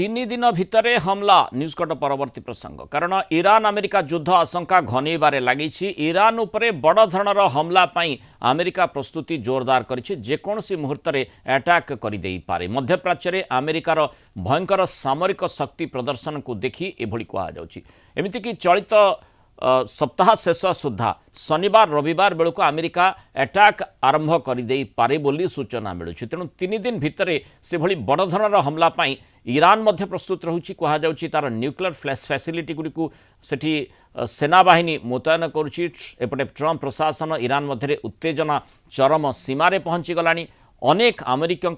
तीन दिन भितर हमला न्यूजकट परवर्ती प्रसंग कारण ईरान अमेरिका युद्ध आशंका घनईबार लगी ईरान उपरे बड़ धरणर हमला पाई अमेरिका प्रस्तुति जोरदार करिछि जेकोसी मुहूर्त में अटैक कर मध्यप्राच्य में अमेरिकार भयंकर सामरिक शक्ति प्रदर्शन को देखि एभली कहुछि एमितिकी चलित सप्ताह शेष सुधा शनिवार रविवार बेलू अमेरिका अटैक आरंभ कर बोली सूचना मिलूँ तेणु तीन दिन भितर से भली बड़ धरणर हमला पाई ईरान मध्य प्रस्तुत रहुछि कहुछि तार न्यूक्लियर फ्लैश फैसिलिटी गुडी सेठी सेनाबाहिनी मुतयन करुछि एपटे ट्रंप प्रशासन ईरान मध्य उत्तेजना चरम सीमार पहुँची गलानी अनेक अमेरिकन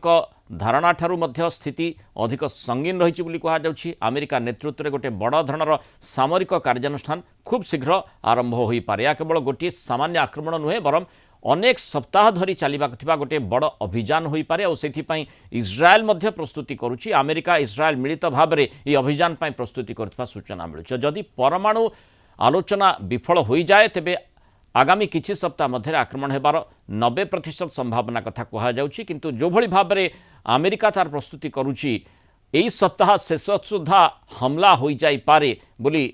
धारणा ठारू मध्य स्थिति अधिक संगीन रही बोली कहुछि अमेरिका नेतृत्व में गोटे बड़ धरणर सामरिक कार्यानुष्ठान खूब शीघ्र आरंभ हो पारे या केवल गोटे सामान्य आक्रमण नुहे बरं अनेक सप्ताह धरी चलवा गोटे बड़ अभियान हो पारे और से इज्राएल मध्य प्रस्तुति करुछि अमेरिका इज्राएल मिलित भाव में ये अभियान पर प्रस्तुति करथिबा सूचना मिलुछि जदि परमाणु आलोचना विफल हो जाए तेबे आगामी किछि सप्ताह मध्य आक्रमण हेबार 90% संभावना कथा कहुछि किंतु जो भली भाव में अमेरिका तार प्रस्तुति करुछि एई सप्ताह शेष सुधा हमला हो जाई पारे बोली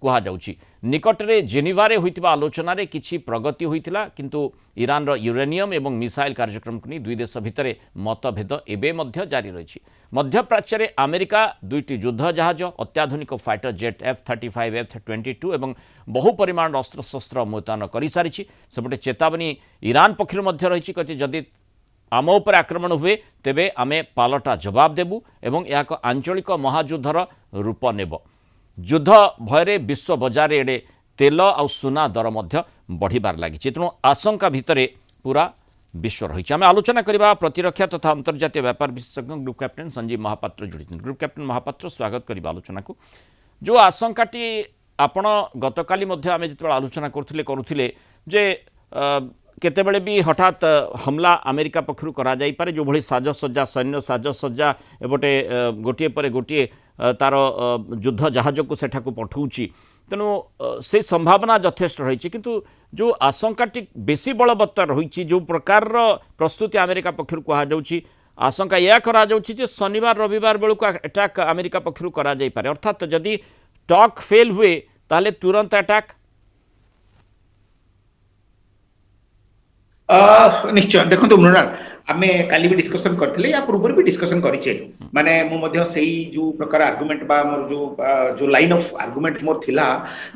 कहुछि निकटरे जेनेवारे होइतिबा आलोचना रे किछि प्रगति होइतिला किंतु ईरान रो यूरेनियम एवं मिसाइल कार्यक्रम को दुई देश भितर मतभेद एबे मध्य जारी रही मध्यप्राच्य में अमेरिका दुईटी युद्ध जहाज अत्याधुनिक फाइटर जेट F-35 F-22 एवं बहु परिमाण अस्त्रशस्त्र मुतयन कर सारी सेपटे चेतावनी ईरान पक्षर मध्य रही कति जदि आम उपर आक्रमण हुए तेबे आमे पालटा जवाब देबू एवं यह आंचलिक महायुद्धर रूप नेब युद्ध भୟରେ विश्व बजार एडे तेल आ सुना दर मध्य बढ़िबार लगी तेणु आशंका भितर पूरा विश्व रही आम आलोचना करवा प्रतिरक्षा तथा अंतर्जातीय व्यापार विशेषज्ञ ग्रुप कैप्टेन संजीव महापात्र जोड़ी ग्रुप कैप्टेन महापात्र स्वागत करवा आलोचना को जो आशंकाटी आपण गतकाली आम जो आलोचना करुले जे केतेबेले भी हठात हमला अमेरिका पक्षरु करा जाई पारे जो भली साजसज्जा सैन्य साजसज्जा एपटे गोटे पर गोटे तार युद्ध जहाज को सेठाकू पठाऊँगी तेणु से संभावना यथेष्ट रही किंतु जो आशंकाटी बेसी बलवत्तर रही जो प्रकार प्रस्तुति अमेरिका पक्षरु कहुछि आशंका यह करा जे शनिवार रविवार बेलू अटैक अमेरिका पक्षरु करा जाई पारे अर्थात जदि टॉक फेल हुए ताले तुरंत अटैक निश्चय देखो मृणाल आम काली भी डिस्कसन करथिले या पूर्व भी डिस्कसन करिचे माने मु मध्य सेही जो प्रकार आर्गुमेंट बा मोर जो लाइन ऑफ आर्गुमेंट मोर थिला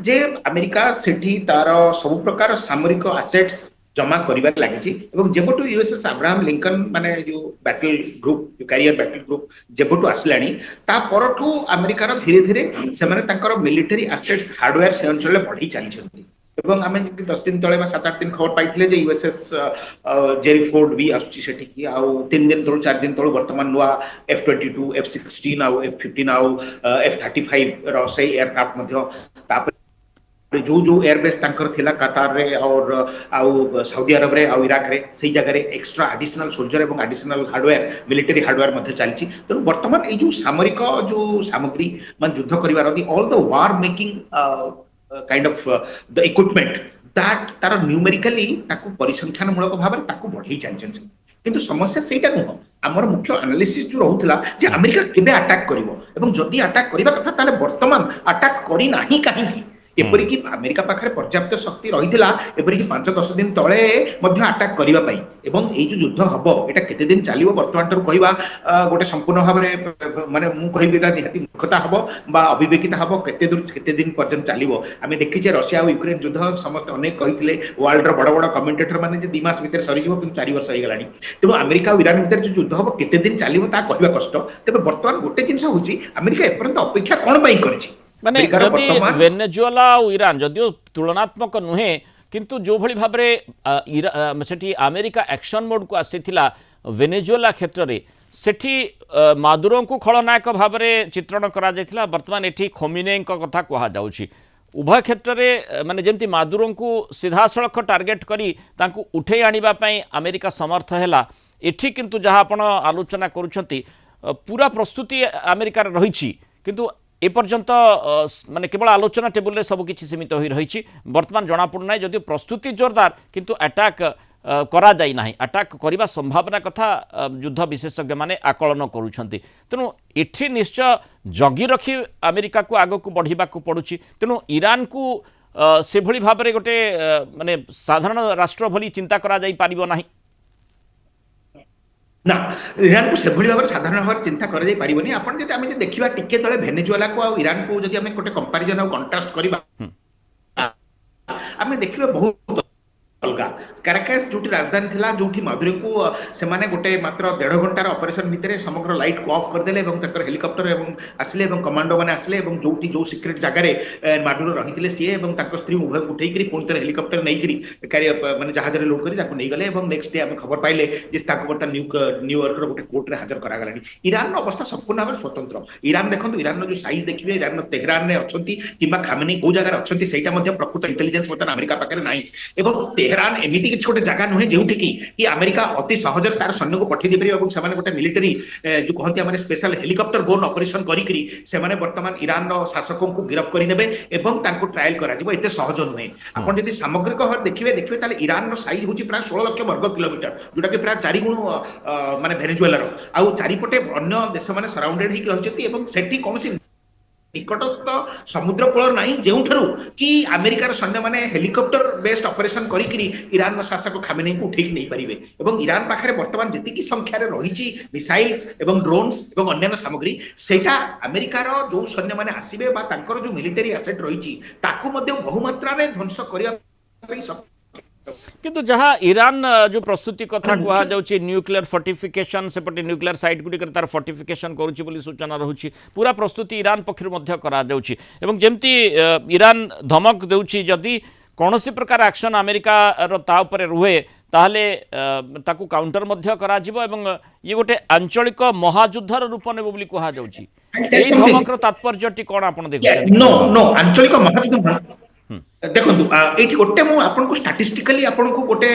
जे अमेरिका सेठी तार सब प्रकार सामरिक एसेट्स जमा करिबार लागिछि एवं जेबटु यूएसएस अब्राहम लिंकन माने जो battle group carrier battle group जेबटु आसलानी ता परठु अमेरिकार धीरे धीरे से माने तांकर मिलिटरी एसेट्स हार्डवेयर से अंचल बढ़ी चली छथि एवं आम 10 दिन तले 7-8 दिन खबर पाई जे यूएसएस जेरी फोर्ड भी आसुची सेठी की आ 3 दिन तळु 4 दिन तळु वर्तमान नुआ F-22 F-16 आ F-15 आ F-35 रो से एयरक्राफ्ट मध्य तापर जो एयरबेस तांकर थिला कतार रे और आउ सऊदी अरब रे आउ इराक रे सही जगह रे एक्स्ट्रा एडिशनल सोल्जर एवं एडिशनल हार्डवेयर मिलिटरी हार्डवेयर मध्य चलछि तो वर्तमान ए जो सामरिक जो सामग्री मान युद्ध करिवार all the war making kind of the equipment that तार न्यूमेरिकली ताकू परिसंख्यान मूलक भाव में ताकू बढ़ई चलछन किंतु समस्या सेटा नुह हमर मुख्य एनालिसिस जो रहउतला जे अमेरिका केबे अटैक करिवो एवं जदी अटैक करिबा कथा ताले वर्तमान अटैक करी नाही काहेकि एपरिकी अमेरिका पाखरे पर्याप्त शक्ति रहिथिला एपरिकी 5-10 दिन तळे मध्य अटैक करिबा पई एवं ए जो युद्ध हबो एटा केते दिन चलिवो वर्तमान तर कहबा गोटे संपूर्ण भाव में माने मु कहबी एटा निहाती मूर्खता हबो बा अविवेकिता हबो केते दिन पर्यंत चलिवो आमे देखिचे रशिया और यूक्रेन युद्ध समस्त अनेक कहिथिले वर्ल्ड रो बड़ बड़ कमेंटेटर माने जे 2 मास भीतर सरी जिवो किंतु 4 वर्ष हो गलानी तेणु अमेरिका और ईरान भीतर जो युद्ध हबो केते दिन चलिवो ता कहबा कष्ट तबे वर्तमान गोटे जिंस होची अमेरिका एपर्यंत अपेक्षा कोन पई करछि माने जदि वेनेजुएला और ईरान जदियो तुलनात्मक नुहे किंतु जो भली भाव में सेठी अमेरिका एक्शन मोड को आसीथिला वेनेजुएला क्षेत्र रे सेठी मादुरो को खलनायक भाव में चित्रण करा जायथिला वर्तमान एठी खोमिनेई कथा कहा जाउछि उभय क्षेत्र में माने जेमती मादुरो को सीधा सड़क टार्गेट करी तांकु उठे आनिबा पई अमेरिका समर्थ हैला एठी किंतु जहाँ आपण आलोचना करूछंती पूरा प्रस्तुति अमेरिका रही किंतु एपर्यंत माने केवल आलोचना टेबुल रे सब किछि सीमित होई रही वर्तमान जना पड़ना जदि प्रस्तुति जोरदार किंतु अटैक करा जाई नाही अटैक करने संभावना कथा युद्ध विशेषज्ञ माने आकलन करुछंती तेणु एठी निश्चय जगी रखी अमेरिका को आग को बढ़िबा को पड़ुछि तेणु ईरान को से भली भाव में गोटे माने साधारण राष्ट्र भली चिंता करा जाई पारिबो नाही ना ईरान को से भाव में साधारण भाव चिंता कर आप देखा टिके तले भेनेजुएला को आ ईरान को जब आम गोटे कंपारिजन और कंट्रास्ट करवा आम देखिए बहुत अलग काराकास जो राजधानी थिला जो माधुरी को से माने गोटे मात्र 1.5 घंटार ऑपरेशन भितर समग्र लाइट को ऑफ करदेले हेलिकॉप्टर आसिले कमांडो मैंने आसिले जो जो सिक्रेट जगह माधुरी रही सी स्त्री उभय उठे पुणी थे हेलिकॉप्टर नहीं माने जहाज लोड कर नहीं गले नेक्स्ट डे आम खबर पाइले बर्तमान न्यूयॉर्क गोटे कोर्ट में हाजर करा ईरान अवस्था संपूर्ण भाव स्वतंत्र ईरान देखो ईरान जो साइज देखिए ईरान तेहरान में अच्छा कि खामेनी कौ जगह अच्छा प्रकृत इंटेलिजेंस बर्तमान अमेरिका पाखे ना तेहरान एमिति किसी गोटे जगह नुहे जो कि अमेरिका अति सहज तार सैन्य को पठे दे गोटे मिलिटरी जो कहते हैं स्पेशल हेलिकॉप्टर बोर्न ऑपरेशन करी बर्तमान ईरान शासकों को गिरफ्त करने ट्रायल कर सहज नुहे आप सामग्रिक भाव देखिए ईरान साइज हूँ प्राय 16 लाख वर्ग किलोमीटर जोटा कि प्राय 4 गुण माने भेनेजुएलार आउ चारिपटे अन्य देश मैंने सराउंडेड होती कौन निकटस्थ समुद्र कूल ना जो कि अमेरिकार सैन्य मैंने हेलिकॉप्टर बेस्ड ऑपरेशन करी ईरान शासक खामेनी को ठीक नहीं पारे ईरान पाखे बर्तमान जी संख्यार रही मिसाइल्स एवं ड्रोन्स एवं अन्य सामग्री सेटा अमेरिकार जो सैन्य मैंने आसबे जो मिलिटरी एसेट रही बहुमात्रा ध्वंस करने किंतु जहाँ ईरान जो प्रस्तुति कथा कह जाउछि न्यूक्लियर फोर्टिफिकेशन सेपटे न्यूक्लियर साइट गुडी तार फोर्टिफिकेशन करुछि बोली सूचना रहुछि पूरा प्रस्तुति ईरान पक्षरु मध्य करा जाउछि एवं जेमती ईरान धमक देउछि जदि कौनसी प्रकार एक्शन अमेरिका ता उपरे रुहे ताहले ताकू काउंटर मध्य करा जिवो एवं ये गोटे आंचलिक महायुद्धर रूप नेबो बोली कहा जाउछि एई धमकर तात्पर्यटी कोन आपण देखुछथि नो नो आंचलिक महायुद्ध देखो ये गोटे मुझे स्टाटिस्टिकली आपन को गोटे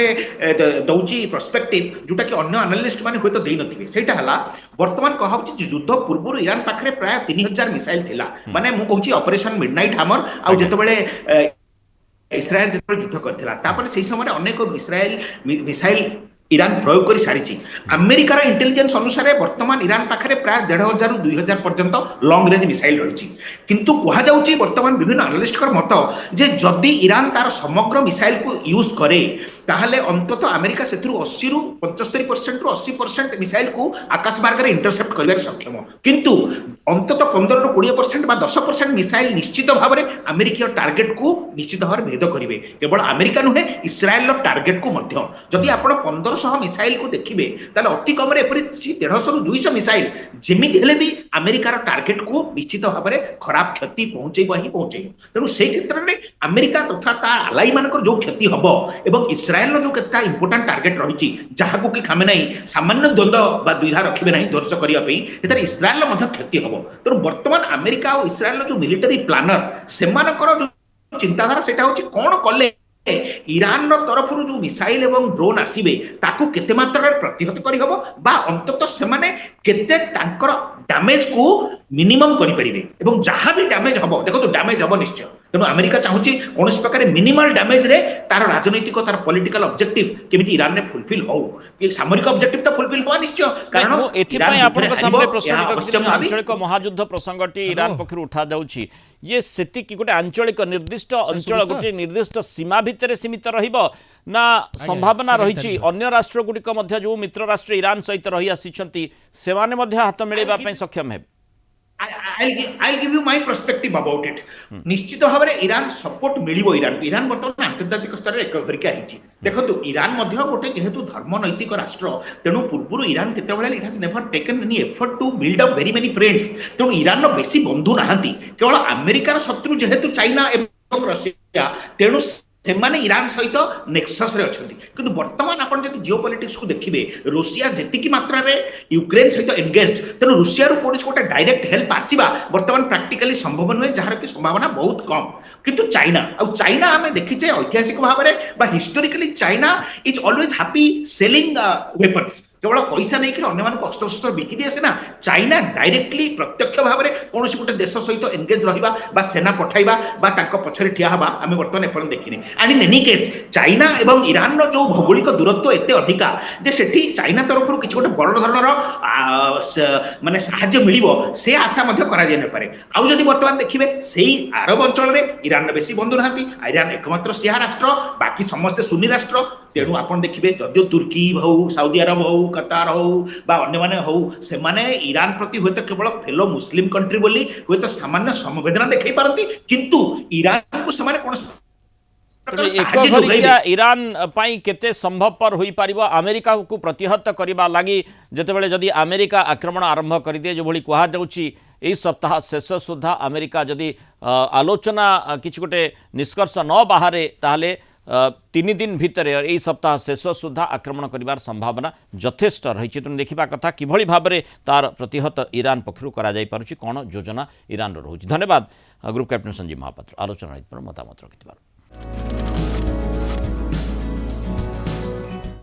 दौची पर्सपेक्टिव जोटा कि अन्य एनालिस्ट माने होय तो देई नथिबे सेटा हला वर्तमान कहा युद्ध पूर्व ईरान पाखरे प्राय 3000 मिसाइल थिला माने मु कहूची ऑपरेशन मिडनाइट हैमर आ जेते बेले इस्राएल जेते युद्ध करथिला तापर सेही समय अनेक मिसाइल ईरान प्रयोग कर सारी अमेरिकार इंटेलिजेंस अनुसार वर्तमान ईरान पाखे प्राय 1500 रु 2000 पर्यंत लॉन्ग रेंज मिसाइल रही किंतु कहुच्छी वर्तमान विभिन्न एनालिस्ट मत जे जदि ईरान तार समग्र मिसाइल को यूज करे ताहले अंततः अमेरिका से 80 रु 75% रु 80% मिसाइल को आकाश मार्ग में इंटरसेप्ट कर सक्षम किंतु अंततः 15 रु 20% बा 10% मिसाइल निश्चित भाव में अमेरिकीय टार्गेट को निश्चित भाव भेद करेंगे केवल अमेरिका नुहे इस्राएल टार्गेट को मध्य जदि आप 1500 मिसाइल को देखिए अति कम 150 रु 200 मिसाइल जमी भी अमेरिकार टार्गेट को निश्चित भाव में खराब क्षति पहुंचेब ही पहुंचेब तेणु से क्षेत्र में अमेरिका तथा तार आलाई मानकर जो क्षति हम एवं इस्राएल जो केता इंपोर्टेंट टार्गेट रही जहां कि खामेनी सामान्य द्वंद्व बा द्विधा रखिबे नहीं ध्वंस करने एथर इस्राएल क्षति हम तेणु बर्तमान अमेरिका और इस्राएल जो मिलिटरी प्लानर से जो चिंताधारा से कौन कले ईरान तरफ जो मिसाइल एवं ड्रोन आसबे ताकू केते मात्रा प्रतिहत करहब बा अंततः से माने केते तांकर डैमेज को मिनिमम करि परिबे एवं जहां भी डैमेज हबो देखो तो डैमेज हबो निश्चय तेणु अमेरिका चाहूची कौन प्रकार मिनिमल डैमेज रे तार राजनैतिक तार पॉलिटिकल ऑब्जेक्टिव केमिति ईरान ने फुलफिल हो कि सामरिक ऑब्जेक्टिव तो फुलफिल होवा निश्चय कारण एथिपय आपन सामने प्रश्न आंचलिक महायुद्ध प्रसंगटी ईरान पक्षरु उठा जाउची ये सेति कि गोटे आंचलिक निर्दिष्ट अंचल गोटे निर्दिष्ट सीमा भितर सीमित रहिबो ना संभावना रही अन्य राष्ट्र गुड़िक मध्य जो मित्र राष्ट्र ईरान सहित रही आसी से हाथ मिलवा सक्षम है I'll give you my perspective about it. निश्चित भाव में ईरान सपोर्ट मिलिबो ईरान बर्तमान आंतर्जातिक स्तर में एक देखो ईरान गोटे जेहेतु धर्मनैतिक राष्ट्र तेणु पूर्व ईरान केतबेले it has never taken any effort to build up very many friends तेणु ईरान बेसी बंधु नाहांती केवल अमेरिकार शत्रु जेहेतु चाइना एवं रशिया तेणु सेमाने ईरान सहित नेक्सस रे अछंती किंतु वर्तमान आपण जति जियोपॉलिटिक्स को देखिबे रुसिया जेतिकी मात्रा रे यूक्रेन सहित एंगेज्ड तेणु रुसिया रो कोन गोटे डायरेक्ट हेल्प आसीबा वर्तमान प्रैक्टिकली संभव नहे जहार की संभावना बहुत कम किंतु चाइना हमें देखिचे ऐतिहासिक भाव में बा historically China is always happy selling weapons केवल पैसा नहीं अन्य अस्त्र शस्त्र बिकी दिए सीना चाइना डायरेक्टली प्रत्यक्ष भाव में कौन गोटे देश सहित एंगेज रहा सेना पठाइबा पछरे ठिया हवा आम बर्तमान एपर्यंत देखने and in any case China एवं ईरान जो भौगोलिक दूरत्व एत अधिका जे सेठी चाइना तरफ किसी गोटे बड़ धरणर माने साहाय्य मिलिबो से आशा मध्य करा जाय न पारे आउ जदि वर्तमान देखिबे सेही अरब अंचल रे ईरान बेसी बंधु नहांती ईरान एकमात्र सिया राष्ट्र बाकी समस्त सुन्नी राष्ट्र तेणु आपण देखिबे जदियो तुर्की हो सऊदी अरब हो कतार हो बा अन्य माने हो से माने ईरान प्रति होय तो केवल फेलो मुस्लिम कंट्री बोली होय तो सामान्य समवेदना देखै पारंती किंतु ईरान को समाने कोन एक घरिया ईरान पाई केते संभवपर होई पारिबो अमेरिका को प्रतिहत करिबा लागि जेतेबेले जदि अमेरिका आक्रमण आरंभ कर दिए जो भली कहा जाउची एई सप्ताह शेष सुधा अमेरिका जदि आलोचना किछि गोटे निष्कर्ष न बाहरे ताले 3 दिन भितर यही सप्ताह शेष सुधा आक्रमण करिवार संभावना यथेष्ट रही तेणु देखा कथा किभली भाव में तार प्रतिहत ईरान पक्षर करा जाई पारुछि कौन योजना ईरान रहुछि। धन्यवाद ग्रुप कैप्टेन संजीव महापात्र आलोचना मतामत रखिथिबार।